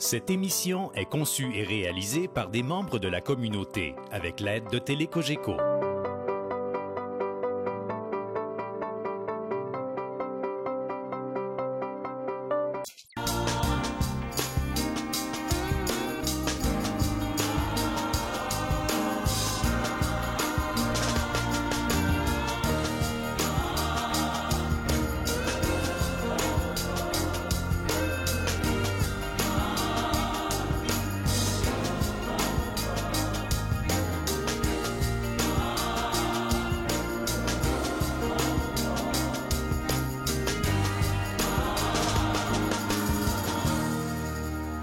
Cette émission est conçue et réalisée par des membres de la communauté avec l'aide de Télé-Cogeco.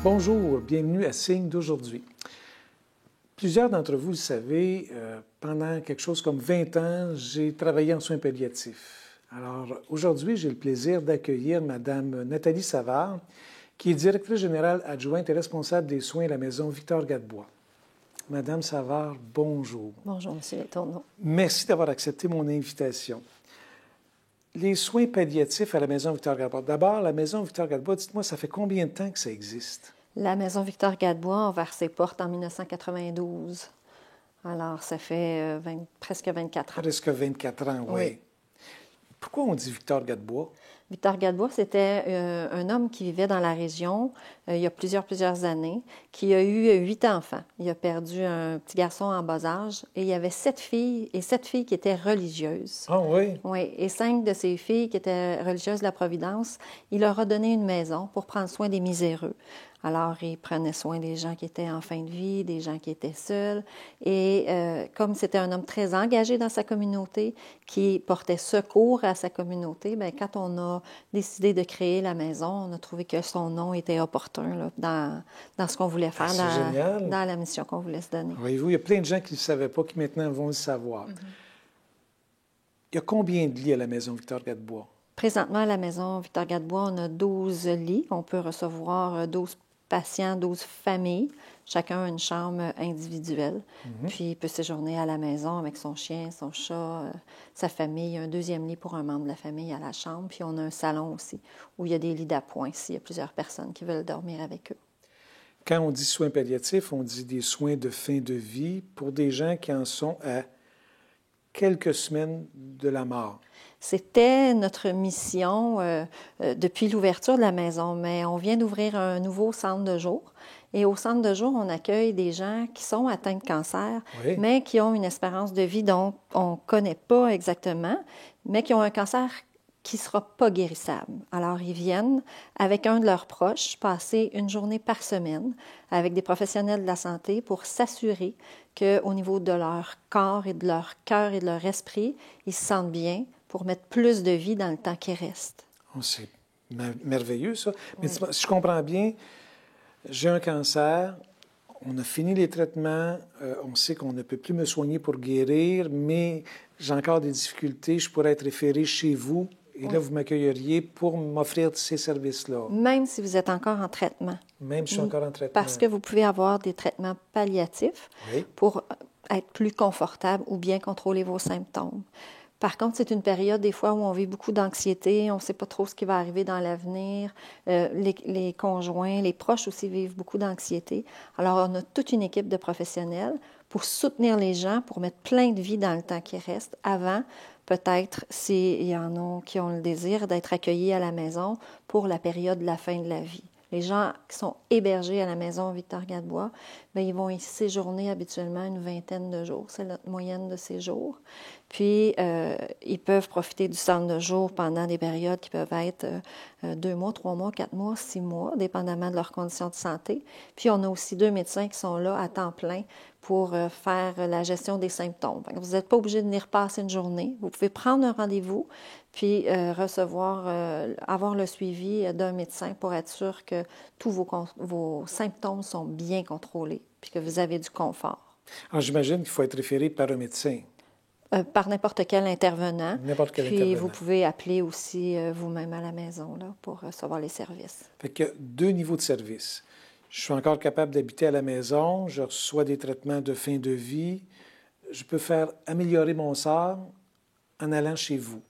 Bonjour, bienvenue à Signe d'aujourd'hui. Plusieurs d'entre vous le savez, pendant quelque chose comme 20 ans, j'ai travaillé en soins palliatifs. Alors aujourd'hui, j'ai le plaisir d'accueillir Mme Nathalie Savard, qui est directrice générale adjointe et responsable des soins à la maison Victor-Gadebois. Madame Savard, bonjour. Bonjour, M. Letourneau. Merci d'avoir accepté mon invitation. Les soins palliatifs à la maison Victor-Gadebois. D'abord, la maison Victor-Gadebois, dites-moi, ça fait combien de temps que ça existe? La maison Victor-Gadebois a ouvert ses portes en 1992. Alors, ça fait presque 24 ans. Presque 24 ans, oui. Pourquoi on dit Victor-Gadebois? Victor-Gadebois, c'était un homme qui vivait dans la région il y a plusieurs années, qui a eu 8 enfants. Il a perdu un petit garçon en bas âge et il y avait 7 filles, et 7 filles qui étaient religieuses. Ah oui? Oui, et 5 de ces filles qui étaient religieuses de la Providence, il leur a donné une maison pour prendre soin des miséreux. Alors, il prenait soin des gens qui étaient en fin de vie, des gens qui étaient seuls. Et comme c'était un homme très engagé dans sa communauté, qui portait secours à sa communauté, bien, quand on a décidé de créer la maison, on a trouvé que son nom était opportun là, dans ce qu'on voulait faire, dans la mission qu'on voulait se donner. Voyez-vous, il y a plein de gens qui ne le savaient pas, qui maintenant vont le savoir. Il y a combien de lits à la maison Victor-Gadebois? Présentement, à la maison Victor-Gadebois, on a 12 lits. On peut recevoir 12 patients, 12 familles. Chacun a une chambre individuelle. Puis il peut séjourner à la maison avec son chien, son chat, sa famille. Un deuxième lit pour un membre de la famille à la chambre. Puis on a un salon aussi, où il y a des lits d'appoint s'il y a plusieurs personnes qui veulent dormir avec eux. Quand on dit soins palliatifs, on dit des soins de fin de vie pour des gens qui en sont à quelques semaines de la mort. C'était notre mission depuis l'ouverture de la maison, mais on vient d'ouvrir un nouveau centre de jour. Et au centre de jour, on accueille des gens qui sont atteints de cancer, mais qui ont une espérance de vie dont on ne connaît pas exactement, mais qui ont un cancer qui ne sera pas guérissable. Alors, ils viennent avec un de leurs proches passer une journée par semaine avec des professionnels de la santé pour s'assurer qu'au niveau de leur corps et de leur cœur et de leur esprit, ils se sentent bien pour mettre plus de vie dans le temps qui reste. Oh, c'est merveilleux, ça. Mais si je comprends bien, j'ai un cancer, on a fini les traitements, on sait qu'on ne peut plus me soigner pour guérir, mais j'ai encore des difficultés, je pourrais être référé chez vous, et là, vous m'accueilleriez pour m'offrir ces services-là. Même si vous êtes encore en traitement. Même si je suis encore en traitement. Parce que vous pouvez avoir des traitements palliatifs pour être plus confortable ou bien contrôler vos symptômes. Par contre, c'est une période, des fois, où on vit beaucoup d'anxiété, on ne sait pas trop ce qui va arriver dans l'avenir. Les conjoints, les proches aussi vivent beaucoup d'anxiété. Alors, on a toute une équipe de professionnels pour soutenir les gens, pour mettre plein de vie dans le temps qui reste, avant, peut-être, s'il y en a qui ont le désir d'être accueillis à la maison pour la période de la fin de la vie. Les gens qui sont hébergés à la maison Victor-Gadebois, bien, ils vont y séjourner habituellement une vingtaine de jours. C'est notre moyenne de séjour. Puis, ils peuvent profiter du centre de jour pendant des périodes qui peuvent être 2 mois, 3 mois, 4 mois, 6 mois, dépendamment de leurs conditions de santé. Puis, on a aussi 2 médecins qui sont là à temps plein pour faire la gestion des symptômes. Vous n'êtes pas obligé de venir passer une journée. Vous pouvez prendre un rendez-vous, puis avoir le suivi d'un médecin pour être sûr que tous vos symptômes sont bien contrôlés, puis que vous avez du confort. Alors, j'imagine qu'il faut être référé par un médecin. Par n'importe quel intervenant. N'importe quel puis intervenant. Vous pouvez appeler aussi vous-même à la maison là, pour recevoir les services. Fait qu'il y a 2 niveaux de service. Je suis encore capable d'habiter à la maison, je reçois des traitements de fin de vie, je peux faire améliorer mon sort en allant chez vous.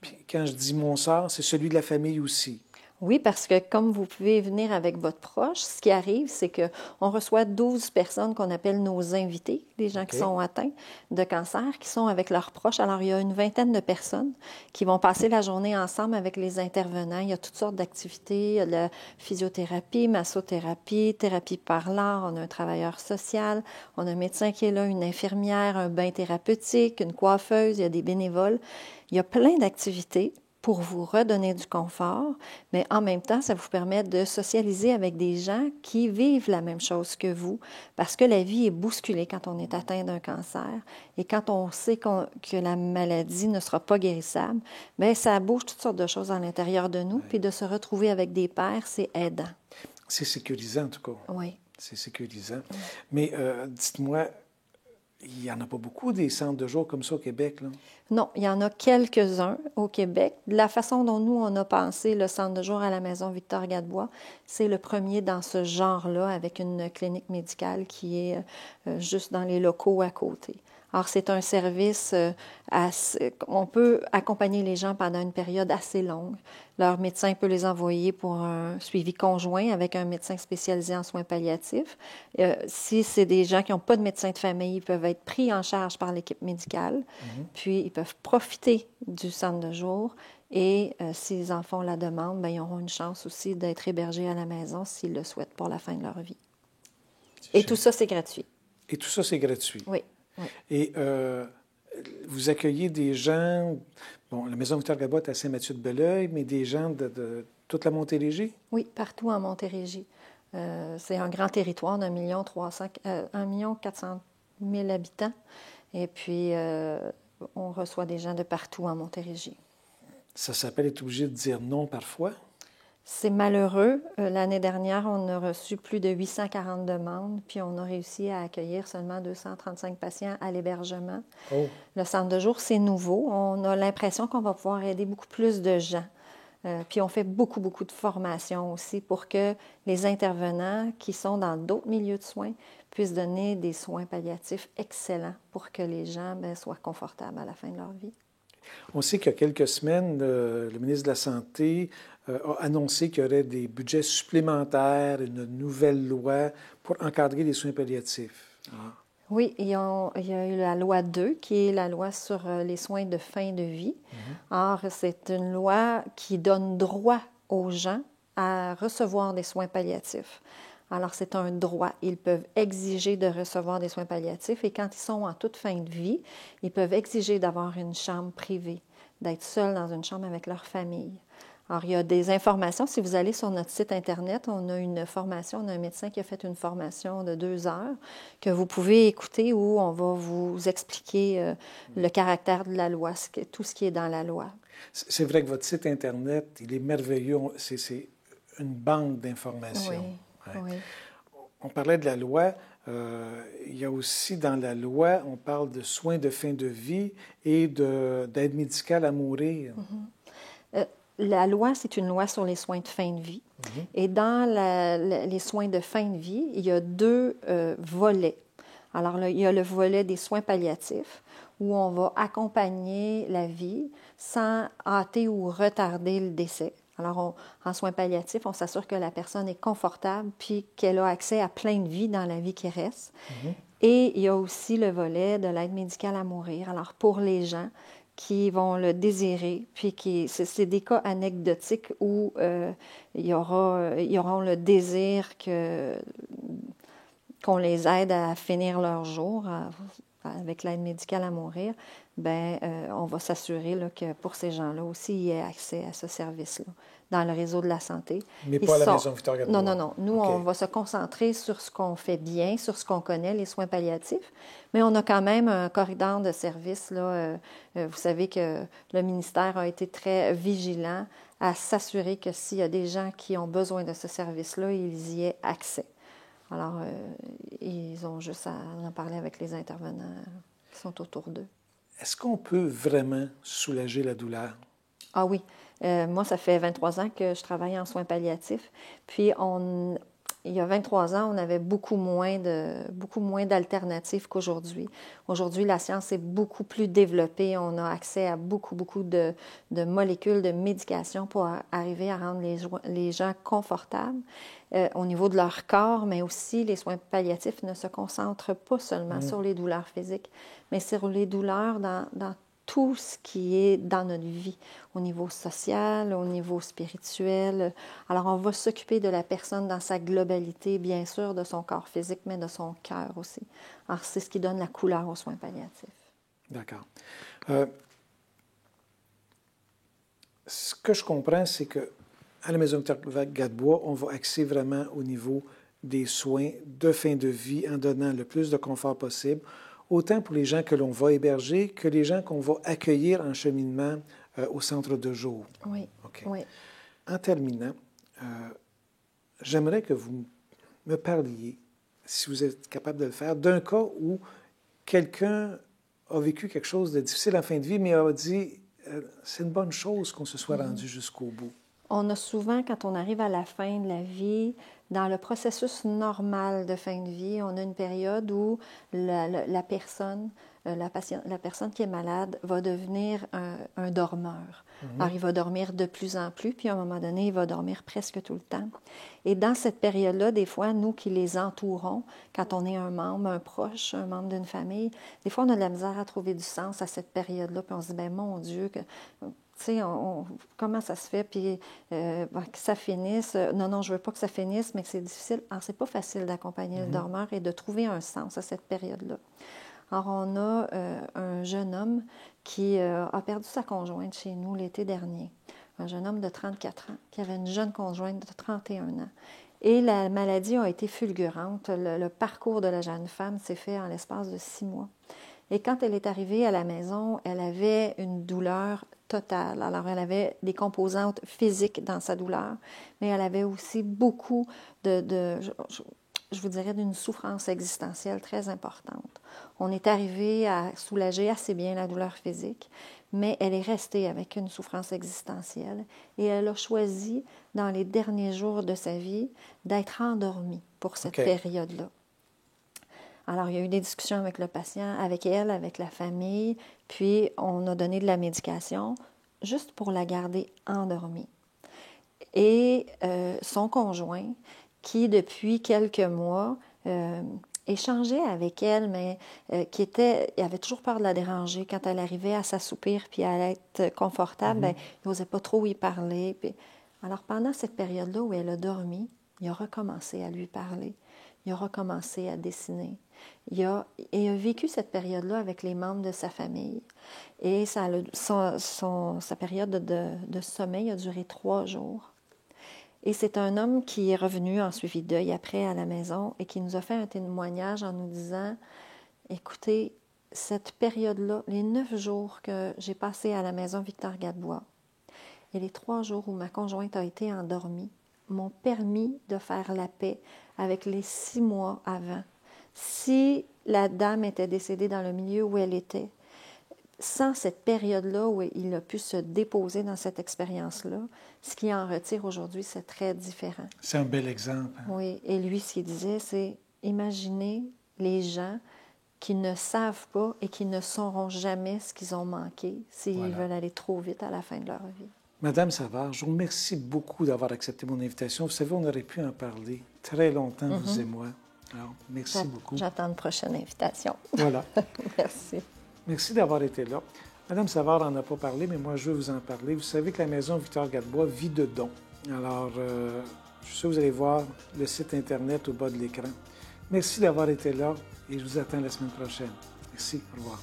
Puis quand je dis mon sort, c'est celui de la famille aussi. Oui, parce que comme vous pouvez venir avec votre proche, ce qui arrive, c'est qu'on reçoit 12 personnes qu'on appelle nos invités, des gens qui sont atteints de cancer, qui sont avec leurs proches. Alors, il y a une vingtaine de personnes qui vont passer la journée ensemble avec les intervenants. Il y a toutes sortes d'activités. Il y a de la physiothérapie, massothérapie, thérapie par l'art. On a un travailleur social, on a un médecin qui est là, une infirmière, un bain thérapeutique, une coiffeuse, il y a des bénévoles. Il y a plein d'activités pour vous redonner du confort, mais en même temps, ça vous permet de socialiser avec des gens qui vivent la même chose que vous, parce que la vie est bousculée quand on est atteint d'un cancer, et quand on sait que la maladie ne sera pas guérissable, bien, ça bouge toutes sortes de choses à l'intérieur de nous, puis de se retrouver avec des pairs, c'est aidant. C'est sécurisant, en tout cas. Oui. C'est sécurisant. Mais dites-moi, il n'y en a pas beaucoup des centres de jour comme ça au Québec, là? Non, il y en a quelques-uns au Québec. La façon dont nous, on a pensé le centre de jour à la maison Victor-Gadebois, c'est le premier dans ce genre-là, avec une clinique médicale qui est juste dans les locaux à côté. Alors, c'est un service, on peut accompagner les gens pendant une période assez longue. Leur médecin peut les envoyer pour un suivi conjoint avec un médecin spécialisé en soins palliatifs. Si c'est des gens qui n'ont pas de médecin de famille, ils peuvent être pris en charge par l'équipe médicale, puis ils peuvent profiter du centre de jour. Et s'ils en font la demande, bien, ils auront une chance aussi d'être hébergés à la maison s'ils le souhaitent pour la fin de leur vie. Et tout ça, c'est gratuit. Et tout ça, c'est gratuit? Oui. Oui. Et vous accueillez des gens, bon, la Maison Victor-Gadebois est à Saint-Mathieu-de-Belleuil, mais des gens de toute la Montérégie? Oui, partout en Montérégie. C'est un grand territoire d'1 400 000 habitants. Et puis, on reçoit des gens de partout en Montérégie. Ça s'appelle être obligé de dire non parfois? C'est malheureux. L'année dernière, on a reçu plus de 840 demandes, puis on a réussi à accueillir seulement 235 patients à l'hébergement. Oh. Le centre de jour, c'est nouveau. On a l'impression qu'on va pouvoir aider beaucoup plus de gens. Puis on fait beaucoup de formations aussi pour que les intervenants qui sont dans d'autres milieux de soins puissent donner des soins palliatifs excellents pour que les gens soient confortables à la fin de leur vie. On sait qu'il y a quelques semaines, le ministre de la Santé a annoncé qu'il y aurait des budgets supplémentaires, une nouvelle loi pour encadrer les soins palliatifs. Ah. Oui, il y a eu la loi 2, qui est la loi sur les soins de fin de vie. Or, c'est une loi qui donne droit aux gens à recevoir des soins palliatifs. Alors, c'est un droit. Ils peuvent exiger de recevoir des soins palliatifs et quand ils sont en toute fin de vie, ils peuvent exiger d'avoir une chambre privée, d'être seuls dans une chambre avec leur famille. Alors, il y a des informations. Si vous allez sur notre site Internet, on a une formation, on a un médecin qui a fait une formation de 2 heures que vous pouvez écouter où on va vous expliquer le caractère de la loi, tout ce qui est dans la loi. C'est vrai que votre site Internet, il est merveilleux. C'est une banque d'informations. Oui, ouais. Oui. On parlait de la loi. Il y a aussi dans la loi, on parle de soins de fin de vie et d'aide médicale à mourir. La loi, c'est une loi sur les soins de fin de vie. Et dans les soins de fin de vie, il y a 2 volets. Alors, là, il y a le volet des soins palliatifs, où on va accompagner la vie sans hâter ou retarder le décès. Alors, en soins palliatifs, on s'assure que la personne est confortable puis qu'elle a accès à plein de vie dans la vie qui reste. Et il y a aussi le volet de l'aide médicale à mourir. Alors, pour les gens qui vont le désirer, puis c'est des cas anecdotiques où ils auront le désir qu'on les aide à finir leur jour avec l'aide médicale à mourir. On va s'assurer là, que pour ces gens-là aussi, il y ait accès à ce service-là dans le réseau de la santé. Mais pas à la Maison Victor-Gadebois. Non. Nous, on va se concentrer sur ce qu'on fait bien, sur ce qu'on connaît, les soins palliatifs. Mais on a quand même un corridor de services. Là, vous savez que le ministère a été très vigilant à s'assurer que s'il y a des gens qui ont besoin de ce service-là, ils y aient accès. Alors, ils ont juste à en parler avec les intervenants qui sont autour d'eux. Est-ce qu'on peut vraiment soulager la douleur? Ah oui. Moi, ça fait 23 ans que je travaille en soins palliatifs. Puis, il y a 23 ans, on avait beaucoup moins d'alternatives qu'aujourd'hui. Aujourd'hui, la science est beaucoup plus développée. On a accès à beaucoup de molécules, de médications pour arriver à rendre les gens confortables au niveau de leur corps, mais aussi les soins palliatifs ne se concentrent pas seulement sur les douleurs physiques, mais sur les douleurs dans tout ce qui est dans notre vie, au niveau social, au niveau spirituel. Alors, on va s'occuper de la personne dans sa globalité, bien sûr, de son corps physique, mais de son cœur aussi. Alors, c'est ce qui donne la couleur aux soins palliatifs. D'accord. Ce que je comprends, c'est qu'à la Maison Victor Gadebois, on va axer vraiment au niveau des soins de fin de vie en donnant le plus de confort possible, autant pour les gens que l'on va héberger que les gens qu'on va accueillir en cheminement au centre de jour. Oui. Okay. Oui. En terminant, j'aimerais que vous me parliez, si vous êtes capable de le faire, d'un cas où quelqu'un a vécu quelque chose de difficile en fin de vie, mais a dit c'est une bonne chose qu'on se soit rendu jusqu'au bout. On a souvent, quand on arrive à la fin de la vie, dans le processus normal de fin de vie, on a une période où la personne qui est malade va devenir un dormeur. Alors, il va dormir de plus en plus, puis à un moment donné, il va dormir presque tout le temps. Et dans cette période-là, des fois, nous qui les entourons, quand on est un membre, un proche, un membre d'une famille, des fois, on a de la misère à trouver du sens à cette période-là, puis on se dit, bien, mon Dieu, tu sais, comment ça se fait, puis que ça finisse. Non, je veux pas que ça finisse, mais que c'est difficile. Alors, c'est pas facile d'accompagner le dormeur et de trouver un sens à cette période-là. Alors, on a un jeune homme qui a perdu sa conjointe chez nous l'été dernier. Un jeune homme de 34 ans qui avait une jeune conjointe de 31 ans. Et la maladie a été fulgurante. Le parcours de la jeune femme s'est fait en l'espace de 6 mois. Et quand elle est arrivée à la maison, elle avait une douleur totale. Alors, elle avait des composantes physiques dans sa douleur, mais elle avait aussi beaucoup je vous dirais, d'une souffrance existentielle très importante. On est arrivé à soulager assez bien la douleur physique, mais elle est restée avec une souffrance existentielle et elle a choisi, dans les derniers jours de sa vie, d'être endormie pour cette période-là. Alors, il y a eu des discussions avec le patient, avec elle, avec la famille, puis on a donné de la médication juste pour la garder endormie. Et son conjoint, qui depuis quelques mois échangeait avec elle, mais il avait toujours peur de la déranger quand elle arrivait à s'assoupir puis à être confortable, il n'osait pas trop y parler. Puis... Alors, pendant cette période-là où elle a dormi, il a recommencé à lui parler. Il a recommencé à dessiner. Il a vécu cette période-là avec les membres de sa famille. Et sa période de sommeil a duré 3 jours. Et c'est un homme qui est revenu en suivi de deuil après à la maison et qui nous a fait un témoignage en nous disant « Écoutez, cette période-là, les 9 jours que j'ai passés à la maison Victor Gadebois et les 3 jours où ma conjointe a été endormie m'ont permis de faire la paix avec les 6 mois avant. Si la dame était décédée dans le milieu où elle était, sans cette période-là où il a pu se déposer dans cette expérience-là, ce qui en retire aujourd'hui, c'est très différent. C'est un bel exemple. Hein? Oui, et lui, ce qu'il disait, c'est imaginez les gens qui ne savent pas et qui ne sauront jamais ce qu'ils ont manqué s'ils veulent aller trop vite à la fin de leur vie. Madame Savard, je vous remercie beaucoup d'avoir accepté mon invitation. Vous savez, on aurait pu en parler très longtemps, vous et moi. Alors, merci beaucoup. J'attends une prochaine invitation. Voilà. Merci. Merci d'avoir été là. Madame Savard n'en a pas parlé, mais moi, je veux vous en parler. Vous savez que la Maison Victor Gadebois vit de dons. Alors, je suis sûr que vous allez voir le site Internet au bas de l'écran. Merci d'avoir été là et je vous attends la semaine prochaine. Merci. Au revoir.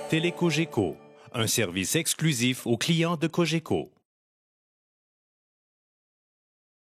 Télécogeco, un service exclusif aux clients de Cogeco.